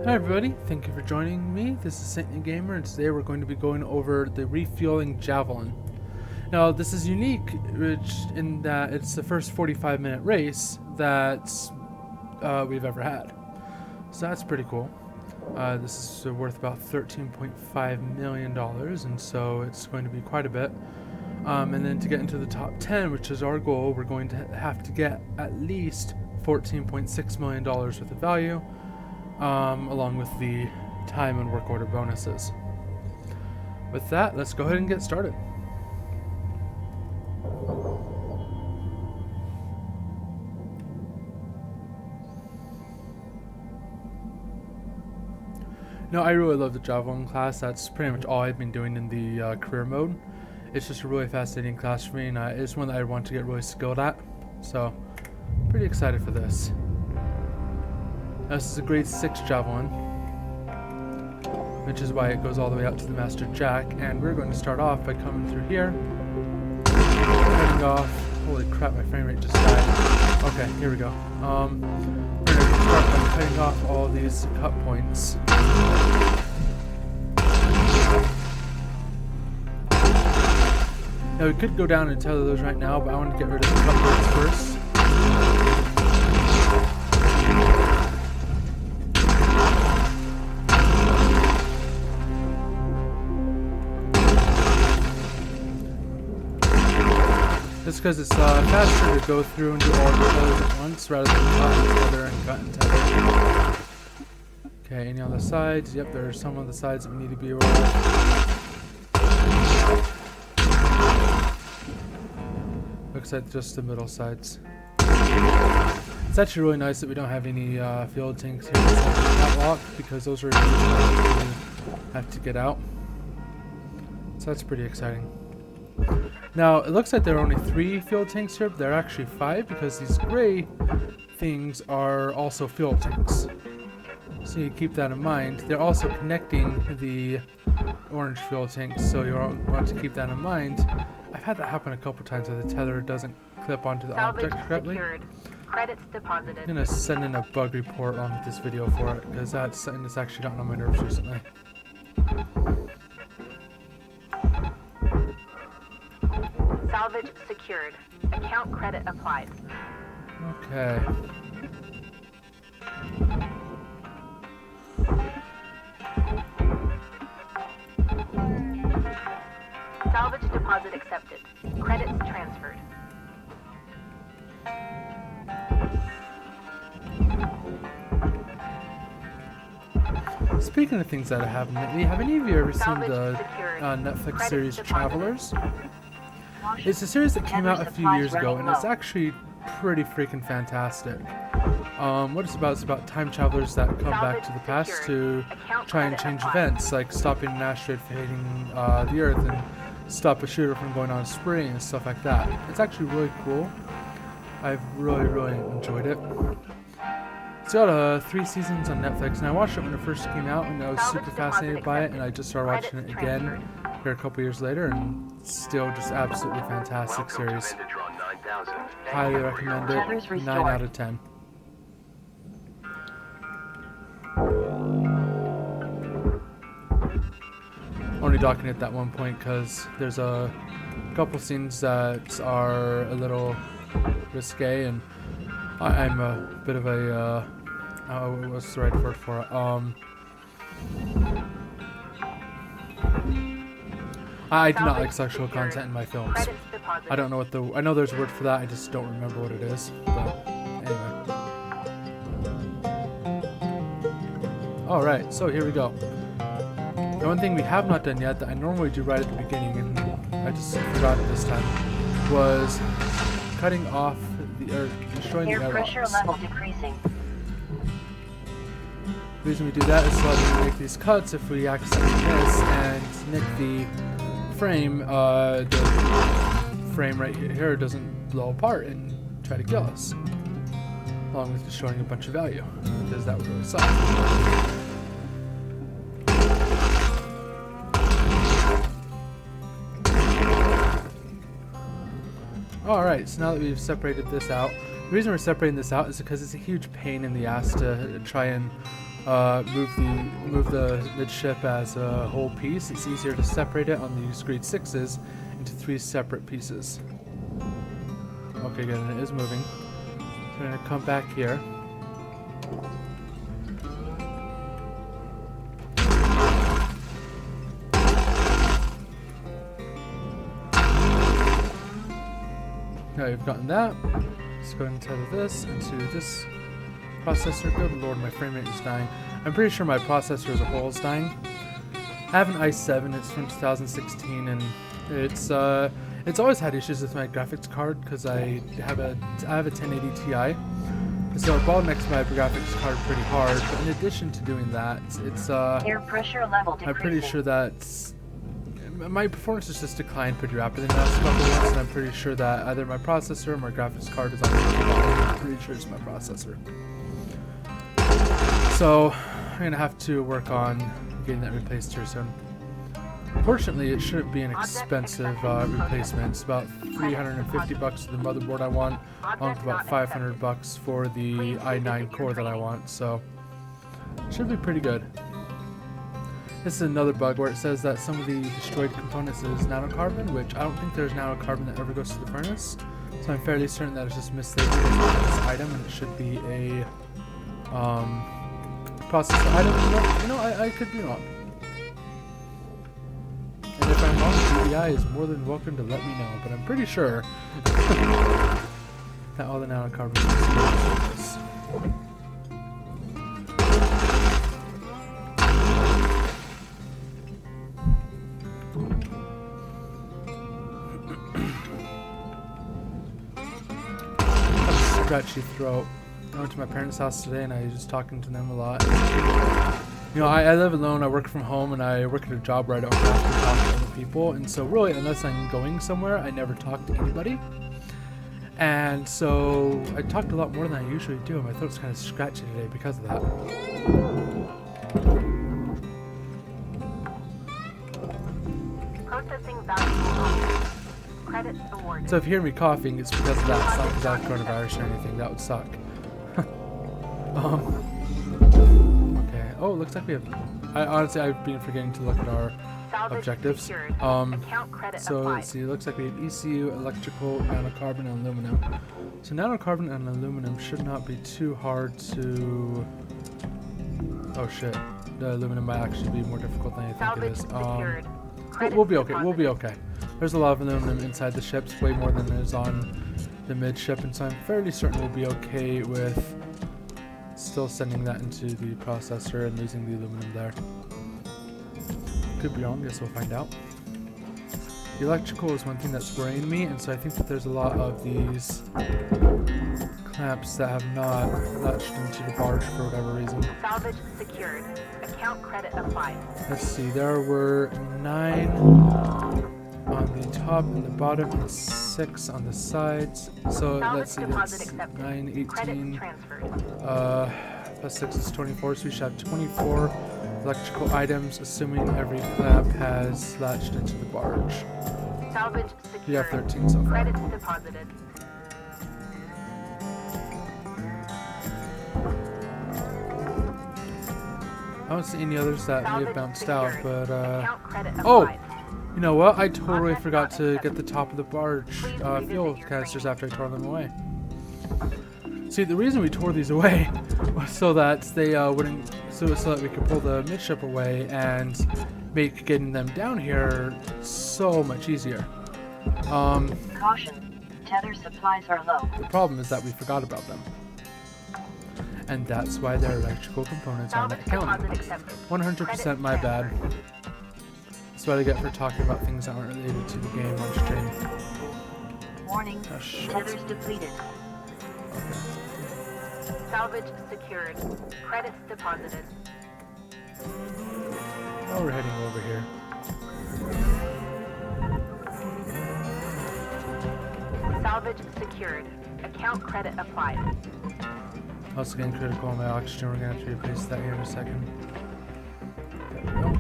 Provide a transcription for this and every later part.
Hi everybody, thank you for joining me. This is Saint Gamer, and today we're going to be going over the Refueling Javelin. Now this is unique in that it's the first 45-minute race that we've ever had. So that's pretty cool. This is worth about $13.5 million, and so it's going to be quite a bit. And then to get into the top 10, which is our goal, we're going to have to get at least $14.6 million worth of value, along with the time and work order bonuses. With that, let's go ahead and get started. No, I really love the Javelin class. That's pretty much all I've been doing in the career mode. It's just a really fascinating class for me, and it's one that I want to get really skilled at. So, pretty excited for this. Now, this is a grade 6 Javelin, which is why it goes all the way out to the Master Jack, and we're going to start off by coming through here, cutting off. Holy crap, my frame rate just died. Okay, here we go. We're going to start by cutting off all these cut points. Now we could go down and tether those right now, but I want to get rid of the cut points first. Just because it's faster to go through and do all the tethers at once rather than cut and tether and cut and tether. Okay, any on the sides? Yep, there are some on the sides that we need to be aware of. Looks like just the middle sides. It's actually really nice that we don't have any field tanks here in the catwalk, because those are usually we have to get out. So that's pretty exciting. Now, it looks like there are only 3 fuel tanks here, but there are actually 5, because these gray things are also fuel tanks. So you keep that in mind. They're also connecting the orange fuel tanks, so you want to keep that in mind. I've had that happen a couple times where the tether doesn't clip onto the object correctly. Credits deposited. I'm going to send in a bug report on this video for it, because that's something that's actually gotten on my nerves recently. Salvage secured. Account credit applied. Okay. Salvage deposit accepted. Credits transferred. Speaking of things that have any of you ever seen the Netflix series Travelers? It's a series that came out a few years ago, and it's actually pretty freaking fantastic. What it's about time travelers that come back to the past to try and change events, like stopping an asteroid from hitting the Earth and stop a shooter from going on a spree and stuff like that. It's actually really cool. I've really enjoyed it. It's got 3 seasons on Netflix, and I watched it when it first came out, and I was super fascinated by it, and I just started watching it again here a couple years later, and still just absolutely fantastic series. Highly recommend it. 9 out of 10. Only docking at that one point because there's a couple scenes that are a little risque, and I'm a bit of a what's the right word for it? I do not like sexual content in my films. I don't know what I know there's a word for that, I just don't remember what it is. But anyway. Alright, so here we go. The one thing we have not done yet that I normally do right at the beginning, and I just forgot it this time, was cutting off destroying the airlocks. Pressure level decreasing. The reason we do that is so that we make these cuts if we accidentally miss and nick the frame right here doesn't blow apart and try to kill us, along with destroying a bunch of value, because that would really suck. Alright, so now that we've separated this out, the reason we're separating this out is because it's a huge pain in the ass to try and move the midship as a whole piece. It's easier to separate it on these grade 6s into 3 separate pieces. Okay, good, and it is moving. So I'm gonna come back here. Now you've gotten that. Let's go inside of this, into this processor. Good lord, my frame rate is dying. I'm pretty sure my processor as a whole is dying. I have an i7, it's from 2016, and it's always had issues with my graphics card because I have a 1080 Ti. So it bottlenecks my graphics card pretty hard, but in addition to doing that, it's Air pressure level decreasing. I'm pretty sure that my performance has just declined pretty rapidly in the last couple of months, and I'm pretty sure that either my processor or my graphics card is on the I'm pretty sure it's my processor. So I'm gonna have to work on getting that replaced here soon. Fortunately, it shouldn't be an expensive replacement. It's about $350 for the motherboard I want, along with about $500 for the i9 core that I want. So it should be pretty good. This is another bug where it says that some of the destroyed components is nanocarbon, which I don't think there's nanocarbon that ever goes to the furnace. So I'm fairly certain that it's just mislabeled as this item, and it should be a processor item. You know, I could be wrong. And if I'm wrong, GDI is more than welcome to let me know, but I'm pretty sure that all the nanocarbon is scratchy throat. I went to my parents' house today and I was just talking to them a lot. You know, I live alone, I work from home, and I work at a job where I don't have to talk to other people, and so really, unless I'm going somewhere, I never talk to anybody. And so I talked a lot more than I usually do, and my throat's kind of scratchy today because of that. Processing valuable. Credits awarded. So if you hear me coughing, it's because of that. It's not because I have coronavirus or anything. That would suck. Okay. Oh, it looks like we have... honestly, I've been forgetting to look at our objectives. So let's see. It looks like we have ECU, electrical, nanocarbon, and aluminum. So nanocarbon and aluminum should not be too hard to... Oh shit. The aluminum might actually be more difficult than I think it is. We'll be okay. We'll be okay. There's a lot of aluminum inside the ships, way more than there's on the midship, and so I'm fairly certain we'll be okay with still sending that into the processor and losing the aluminum there. Could be wrong, guess we'll find out. The electrical is one thing that's worrying me, and so I think that there's a lot of these clamps that have not latched into the barge for whatever reason. Salvage secured. Account credit applied. Let's see, there were 9 on the top and the bottom and 6 on the sides. So let's see, that's 9, 18, plus 6 is 24, so we should have 24 electrical items, assuming every clamp has latched into the barge. Salvage secured. We have 13 so far. Credits deposited. I don't see any others that may have bounced out, but Account credit oh! applied. You know what? I totally forgot to get the top of the barge fuel canisters after I tore them away. See, the reason we tore these away was so that they wouldn't, so that we could pull the midship away and make getting them down here so much easier. Caution. Tether supplies are low. The problem is that we forgot about them. And that's why there are electrical components on that account. 100% my bad. That's what I get for talking about things that aren't related to the game on stream. Warning. Oh, shit. Tethers depleted. Okay. Salvage secured. Credits deposited. Oh, we're heading over here. Salvage secured. Account credit applied. Also getting critical on my oxygen. We're gonna have to replace that here in a second. There we go.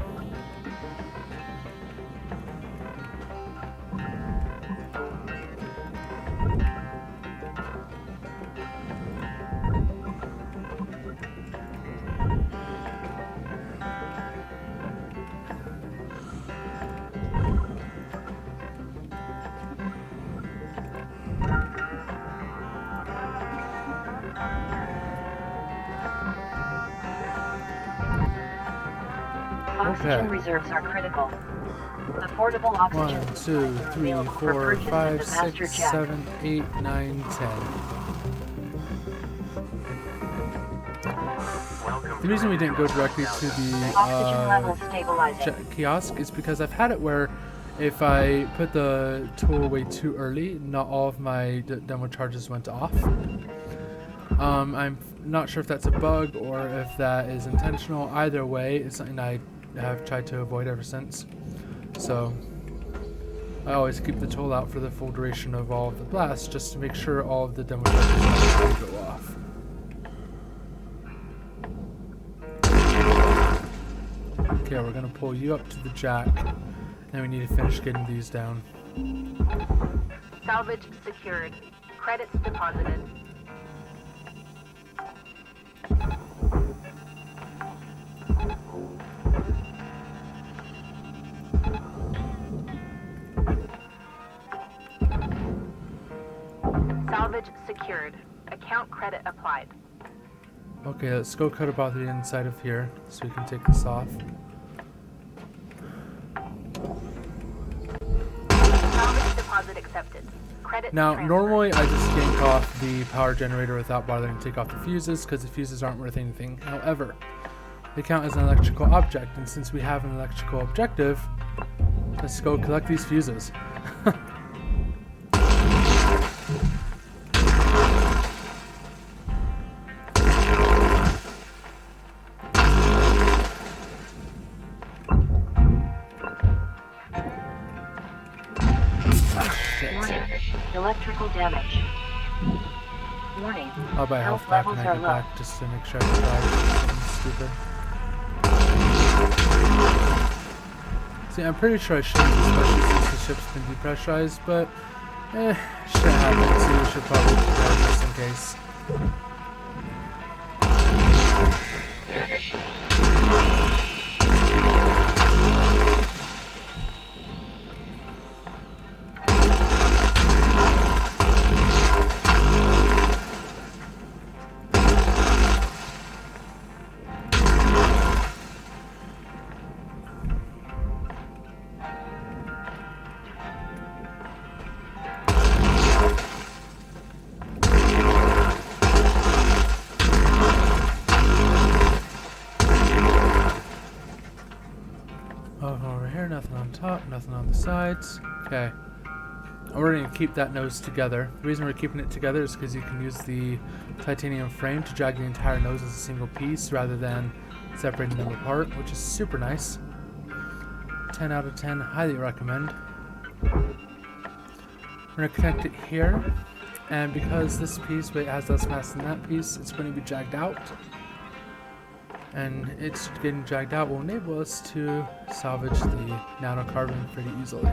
Oxygen reserves are critical. The portable oxygen 1, 2, 3, 4, 5, 6, 7, 8, 9, 10. The reason we didn't go directly to the kiosk is because I've had it where if I put the tool away too early, not all of my demo charges went off. I'm not sure if that's a bug or if that is intentional. Either way, it's something I have tried to avoid ever since. So I always keep the tool out for the full duration of all of the blasts, just to make sure all of the demo charges go off. Okay, we're gonna pull you up to the jack, and we need to finish getting these down. Salvage secured. Credits deposited. Salvage secured. Account credit applied. Okay, let's go cut about the inside of here so we can take this off. Salvage deposit accepted. Credit Now, transferred. normally I just yank off the power generator without bothering to take off the fuses because the fuses aren't worth anything. However, they count as an electrical object, and since we have an electrical objective, let's go collect these fuses. Electrical damage. Warning. I'll buy a health pack when I get back just to make sure I don't die. Stupid. See, I'm pretty sure I shouldn't, especially since the ship's been depressurized, but shit happens, so we should probably prepare just in case. Over here, nothing on top, nothing on the sides. Okay. We're going to keep that nose together. The reason we're keeping it together is because you can use the titanium frame to drag the entire nose as a single piece rather than separating them apart, which is super nice. 10 out of 10, highly recommend. We're going to connect it here, and because this piece has less mass than that piece, it's going to be dragged out. And it's getting dragged out will enable us to salvage the nanocarbon pretty easily.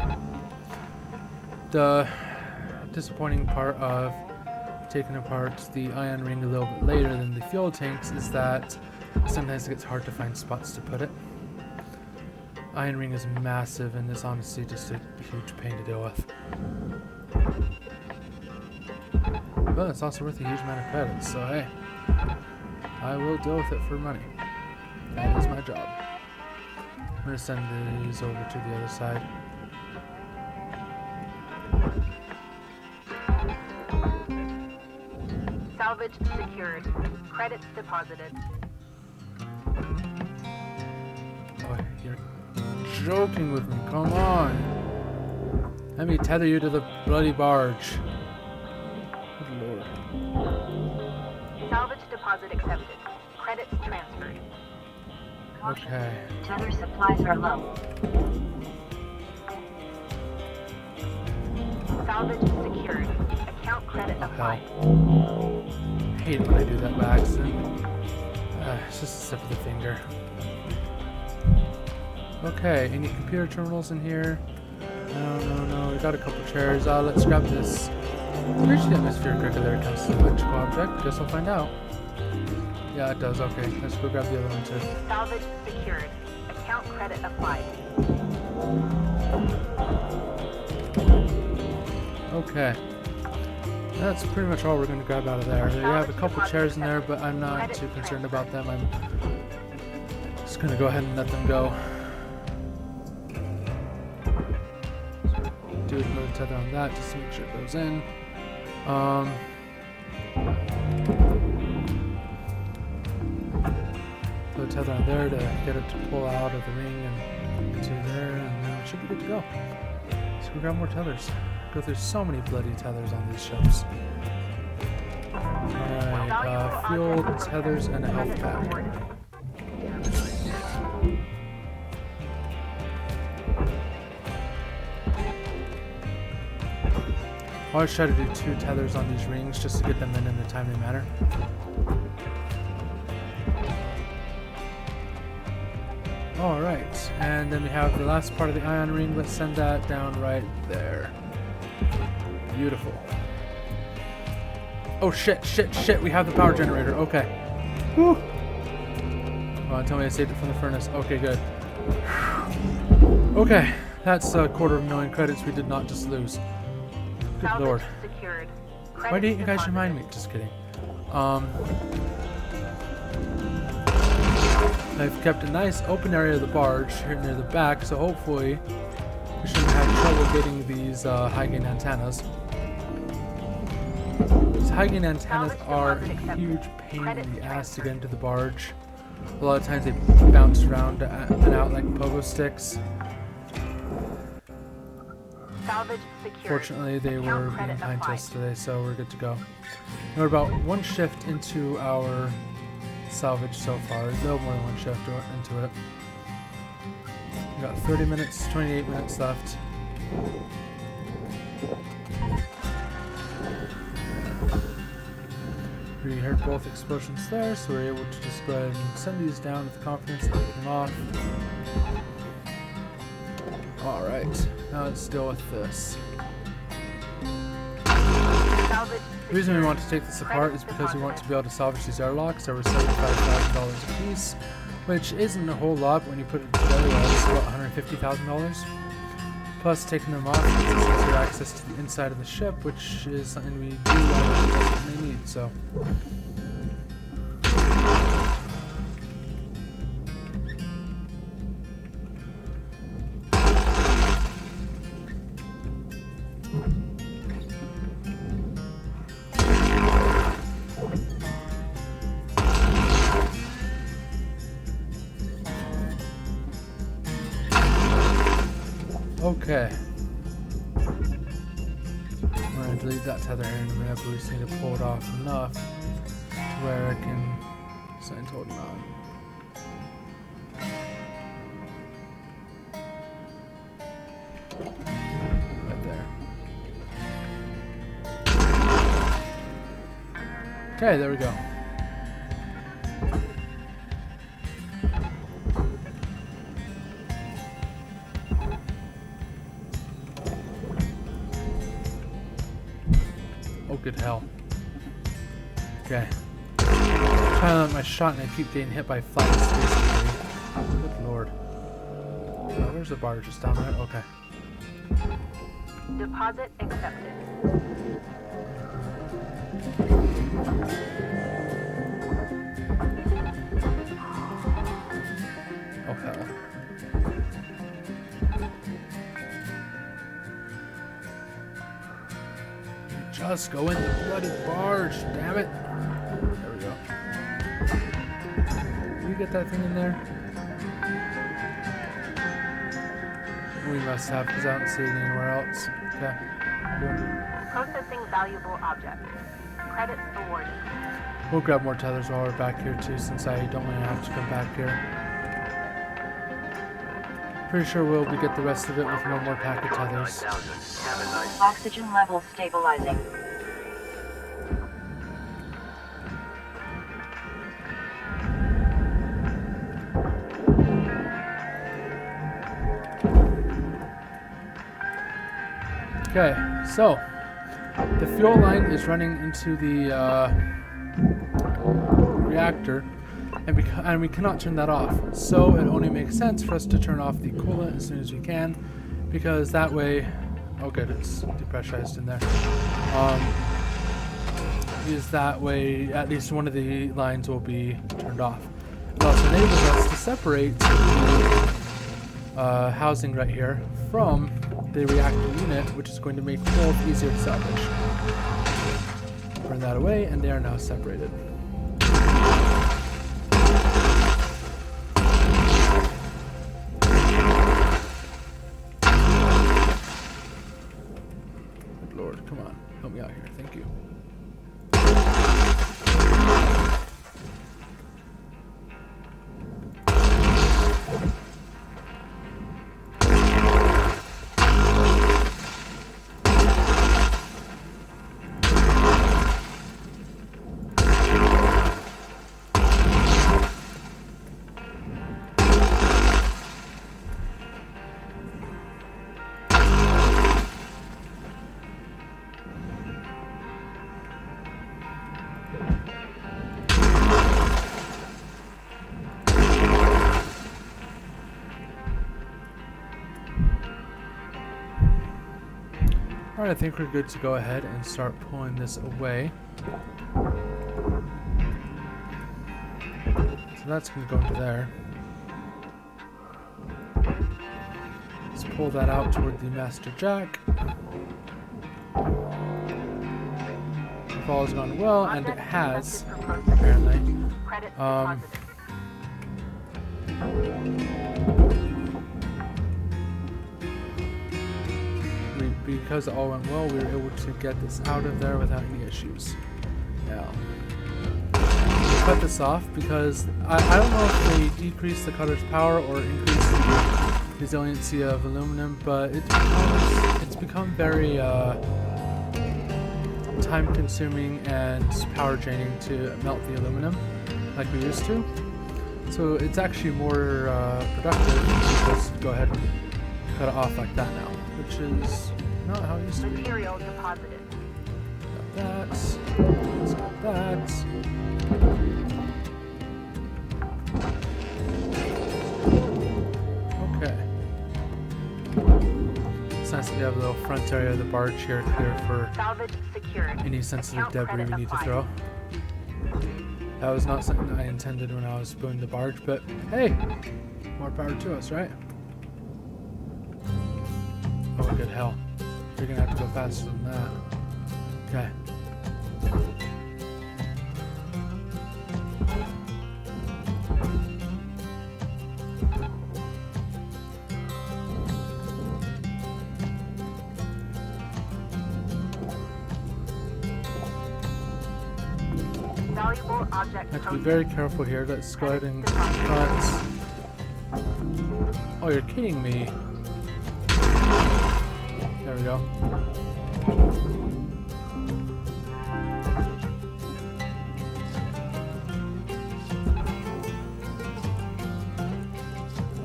The disappointing part of taking apart the ion ring a little bit later than the fuel tanks is that sometimes it gets hard to find spots to put it. Ion ring is massive and is honestly just a huge pain to deal with. But it's also worth a huge amount of credits, so hey, I will deal with it for money. That is my job. I'm going to send these over to the other side. Salvage secured. Credits deposited. Oh, you're joking with me. Come on. Let me tether you to the bloody barge. Good lord. Salvage deposit accepted. Credits transferred. Okay. Tether supplies are low. Salvage secured. Account credit applied. I hate it when I do that by accident. It's just a slip of the finger. Okay, any computer terminals in here? No. We got a couple chairs. Let's grab this. Reach the atmospheric record there comes to the electrical object. Guess we'll find out. Yeah, it does. Okay, let's go grab the other one too. Salvage secured. Account credit applied. Okay. That's pretty much all we're going to grab out of there. We have a couple chairs in there, but I'm not too concerned about them. I'm just going to go ahead and let them go. do another tether on that just to make sure it goes in. Put a tether on there to get it to pull out of the ring and into there, and then it should be good to go. So we grab more tethers. Because there's so many bloody tethers on these ships. Alright, fuel, tethers, and a health pack. I always try to do 2 tethers on these rings just to get them in a timely manner. Alright, and then we have the last part of the ion ring. Let's send that down right there. Beautiful. Oh shit, we have the power generator. Okay. Whew. Oh, tell me I saved it from the furnace. Okay, good. Okay, that's a $250,000 credits we did not just lose. Good lord. Why didn't you guys remind me? Just kidding. I've kept a nice open area of the barge here near the back, so hopefully we shouldn't have trouble getting these high gain antennas. These high gain antennas are a huge pain in the ass to get into the barge. A lot of times they bounce around and out like pogo sticks. Fortunately, they were being kind to us today, so we're good to go. We're about 1 shift into our salvage so far. A little more than 1 shift into it. We got 30 minutes, 28 minutes left. We heard both explosions there, so we're able to just go ahead and send these down with confidence that they came off. Alright, now let's deal with this. The reason we want to take this apart is because we want to be able to salvage these airlocks. They were $75,000 a piece, which isn't a whole lot when you put it together. It's about $150,000. Plus, taking them off gives us easier access to the inside of the ship, which is something we do definitely need. So. Okay. I'm going to delete that tether here in a minute, but we just need to pull it off enough to where I can send holding on. Right there. Okay, there we go. Oh, good hell. Okay. I'm trying to let my shot and I keep getting hit by flat space. Good lord. Where's the bar? Just down there? Okay. Deposit accepted. Oh, hell. Just go in the bloody barge, damn it. There we go. Can you get that thing in there? We must have, because I don't see it anywhere else. Okay. Cool. Processing valuable object. Credits awarded. We'll grab more tethers while we're back here too, since I don't want to have to come back here. Pretty sure we'll get the rest of it with one more pack of tethers. Oxygen level stabilizing. Okay, so the fuel line is running into the reactor, and we cannot turn that off. So it only makes sense for us to turn off the coolant as soon as we can, because that way, oh good, it's depressurized in there. Is that way at least one of the lines will be turned off. It also enables us to separate the housing right here from the reactor unit, which is going to make both easier to salvage. Burn that away, and they are now separated. Good Lord, come on. Help me out here. Thank you. Alright, I think we're good to go ahead and start pulling this away. So that's going to go into there. Let's pull that out toward the master jack. If all has gone well, and it has, apparently. Because it all went well, we were able to get this out of there without any issues. Now, cut this off because I don't know if they decrease the cutter's power or increase the resiliency of aluminum, but it's become very time-consuming and power-draining to melt the aluminum like we used to. So it's actually more productive to just go ahead and cut it off like that now, which is not how it used to be. Material deposited. Got that. Let's got that. Okay. It's nice that we have a little front area of the barge here clear for Salvage secured. any sensitive Account debris we credit need to applied. throw. That was not something I intended when I was building the barge, but hey, more power to us, right? Oh, good hell. You're gonna have to go faster than that. Okay. Valuable object I have to be code. very careful here. Let's go ahead and cut. Oh, you're kidding me. There we go.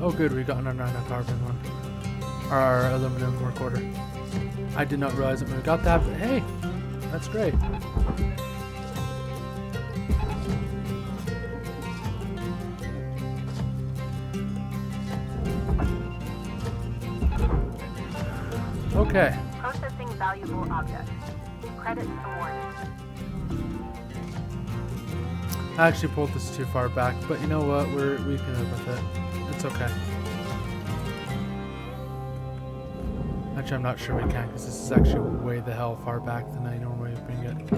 Oh good, we got another carbon one. Our aluminum work order. I did not realize it when we got that, but hey, that's great. Okay. Processing valuable objects. Credits awarded. I actually pulled this too far back, but you know what? We can live with it. It's okay. Actually, I'm not sure we can because this is actually way the hell far back than I normally bring it. I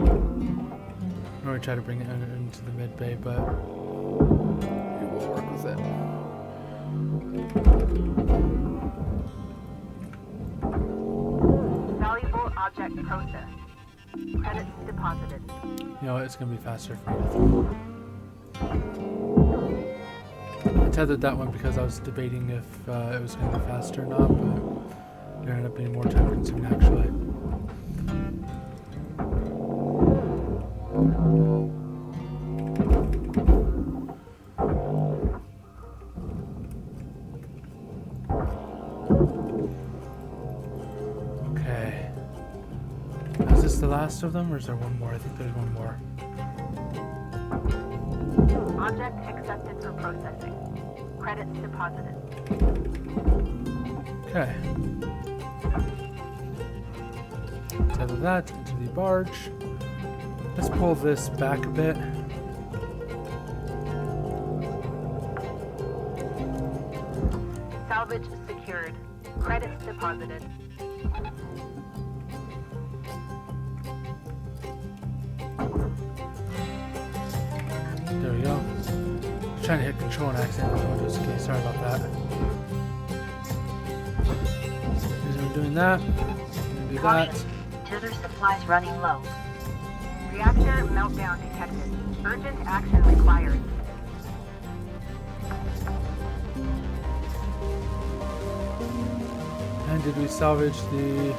normally try to bring it into the mid bay, but we will work with it. Valuable object processed. Credits deposited. You know what? It's going to be faster for me to throw. I tethered that one because I was debating if it was going to be faster or not, but it ended up being more time consuming actually. Okay. Is this the last of them or is there one more? I think there's one more. Object accepted for processing. Credits deposited. Okay. Tether that into the barge. Let's pull this back a bit. Salvage secured. Credits deposited. There we go. Trying to hit control and accidentally go into his case. Sorry about that. As we're doing that, do that. Caution. Tether supplies running low. Reactor meltdown detected. Urgent action required. And did we salvage the...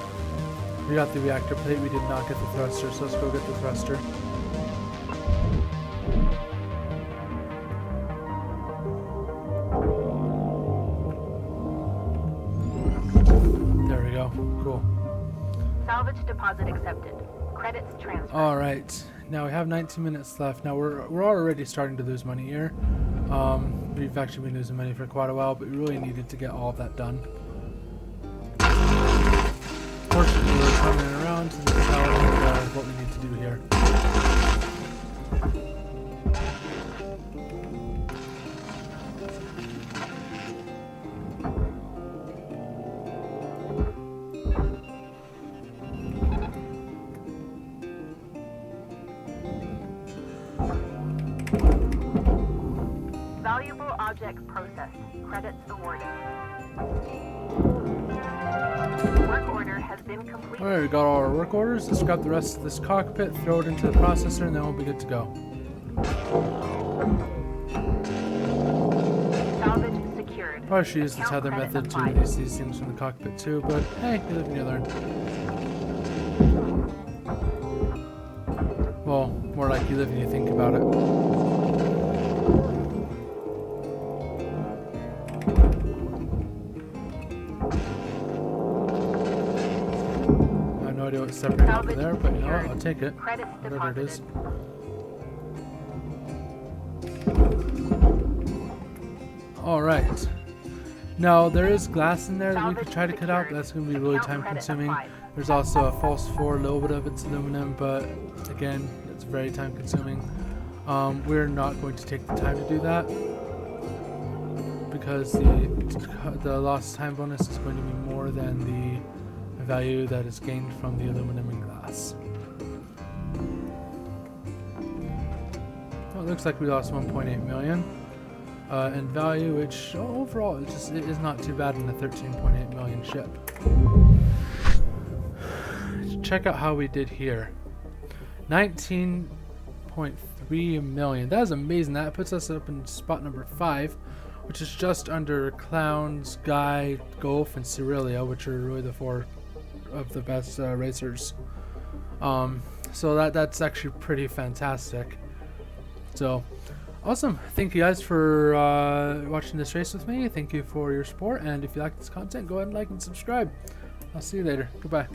We got the reactor plate, we did not get the thruster, so let's go get the thruster. There we go, cool. Salvage deposit accepted. Credits transferred. Alright, now we have 19 minutes left. Now we're already starting to lose money here. We've actually been losing money for quite a while, but we really needed to get all of that done. Fortunately, we're coming around to the telling what we need to do here. Valuable object processed. Credits awarded. Work order has been completed. Alright, we got all our work orders. Let's grab the rest of this cockpit, throw it into the processor, and then we'll be good to go. Salvage secured. Probably should use the Account tether credit method to applied. release these things from the cockpit too, but hey, you live and you learn. Well, more like you live and you think about it. I have no idea what's separating out from there, but you know what, I'll take it. Credits Whatever it is. deposited. Alright. Now, there is glass in there that we could try to cut out, but Salvage that's going to be really Account time credit consuming. applied. There's also a false 4, a little bit of it's aluminum, but again, it's very time consuming. We're not going to take the time to do that because the lost time bonus is going to be more than the value that is gained from the aluminum and glass. Well, it looks like we lost 1.8 million in value, which overall it is not too bad in a 13.8 million ship. Check out how we did here. 19.3 million. That is amazing. That puts us up in spot number 5, which is just under Clowns, Guy, Golf, and Cyrilia, which are really the 4 of the best racers. So that's actually pretty fantastic. So awesome. Thank you guys for watching this race with me. Thank you for your support, and if you like this content, go ahead and like and subscribe. I'll see you later. Goodbye.